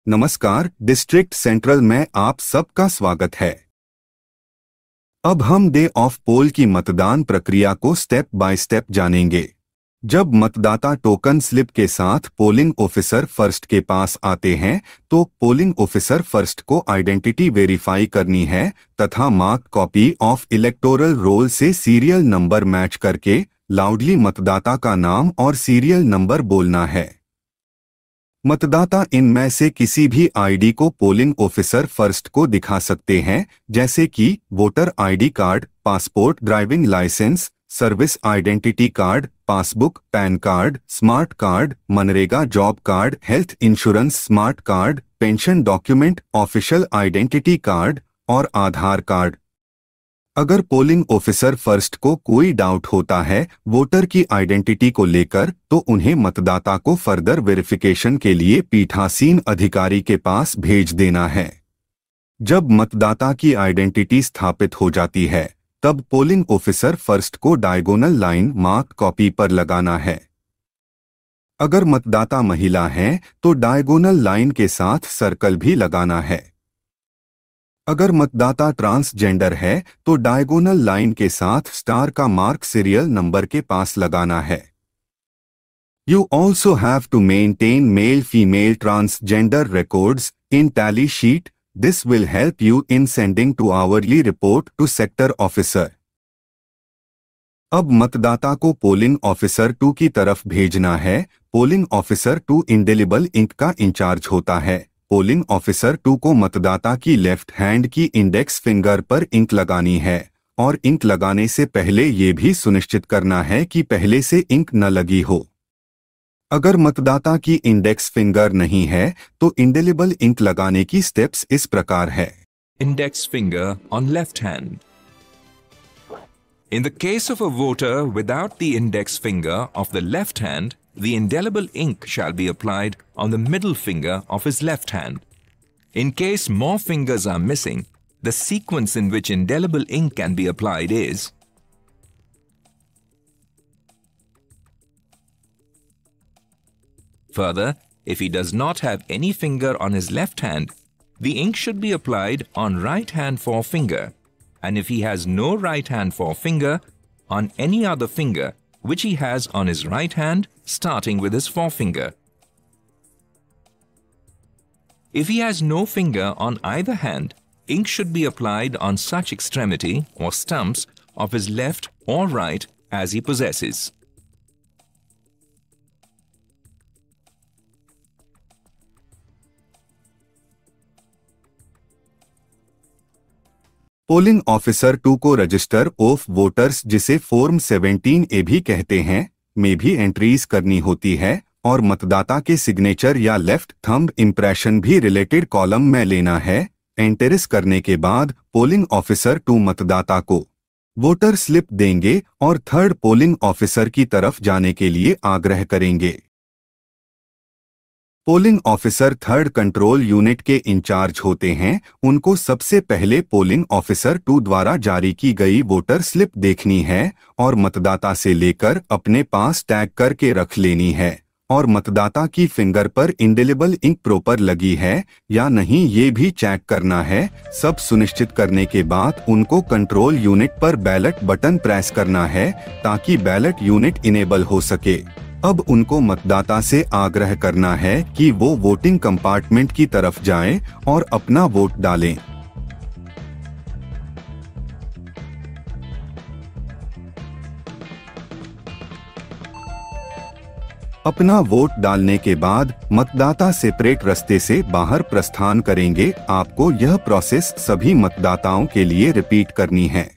नमस्कार, district central में आप सबका स्वागत है। अब हम डे ऑफ पोल की मतदान प्रक्रिया को स्टेप बाय स्टेप जानेंगे। जब मतदाता टोकन स्लिप के साथ पोलिंग ऑफिसर फर्स्ट के पास आते हैं तो पोलिंग ऑफिसर फर्स्ट को आइडेंटिटी वेरीफाई करनी है तथा mark copy of electoral roll से सीरियल नंबर मैच करके लाउडली मतदाता का नाम और सीरियल नंबर बोलना है। मतदाता इनमें से किसी भी आईडी को पोलिंग ऑफिसर फर्स्ट को दिखा सकते हैं, जैसे कि voter ID card, passport, driving licence, service identity card, passbook, PAN card, smart card, MNREGA job card, health insurance smart card, pension document, official identity card और आधार कार्ड। अगर पोलिंग ऑफिसर फर्स्ट को कोई डाउट होता है वोटर की identity को लेकर तो उन्हें मतदाता को फर्दर वेरिफिकेशन के लिए पीठासीन अधिकारी के पास भेज देना है। जब मतदाता की आइडेंटिटी स्थापित हो जाती है तब पोलिंग ऑफिसर फर्स्ट को डायगोनल लाइन मार्क कॉपी पर लगाना है। अगर मतदाता महिला है तो डायगोनल लाइन के साथ सर्कल भी लगाना है। अगर मतदाता ट्रांसजेंडर है तो डायगोनल लाइन के साथ स्टार का मार्क सीरियल नंबर के पास लगाना है। You also have to maintain male-female transgender records in tally sheet. This will help you in sending to hourly report to sector officer. अब मतदाता को पोलिंग ऑफिसर 2 की तरफ भेजना है। पोलिंग ऑफिसर 2 इंडेलिबल इंक का इंचार्ज होता है। पोलिंग ऑफिसर 2 को मतदाता की लेफ्ट हैंड की इंडेक्स फिंगर पर इंक लगानी है और इंक लगाने से पहले ये भी सुनिश्चित करना है कि पहले से इंक न लगी हो। अगर मतदाता की इंडेक्स फिंगर नहीं है तो इंडेलिबल इंक लगाने की स्टेप्स इस प्रकार है। Index finger on left hand. In the case of a voter without the index finger of the left hand, the indelible ink shall be applied on the middle finger of his left hand. In case more fingers are missing, the sequence in which indelible ink can be applied is: further, if he does not have any finger on his left hand, the ink should be applied on right hand forefinger, and if he has no right hand forefinger, on any other finger which he has on his right hand, starting with his forefinger. If he has no finger on either hand, ink should be applied on such extremity or stumps of his left or right as he possesses. Polling officer 2 को register of voters, जिसे form 17A भी कहते हैं, में भी entries करनी होती है और मतदाता के सिग्नेचर या लेफ्ट थंब इम्प्रेशन भी रिलेटेड कॉलम में लेना है। एंट्रीज करने के बाद पोलिंग ऑफिसर 2 मतदाता को वोटर स्लिप देंगे और थर्ड पोलिंग ऑफिसर की तरफ जाने के लिए आग्रह करेंगे। Polling officer third control unit के इंचार्ज होते हैं। उनको सबसे पहले पोलिंग ऑफिसर 2 द्वारा जारी की गई वोटर स्लिप देखनी है और मतदाता से लेकर अपने पास टैग करके रख लेनी है और मतदाता की फिंगर पर इंडेलिबल इंक प्रॉपर लगी है या नहीं ये भी चेक करना है। सब सुनिश्चित करने के बाद उनको कंट्रोल यूनिट पर बैलेट बटन प्रेस करना है ताकि बैलेट यूनिट इनेबल हो सके। अब उनको मतदाता से आग्रह करना है कि वो वोटिंग कंपार्टमेंट की तरफ जाएं और अपना वोट डालें। अपना वोट डालने के बाद मतदाता सेपरेट रास्ते से बाहर प्रस्थान करेंगे। आपको यह प्रोसेस सभी मतदाताओं के लिए रिपीट करनी है।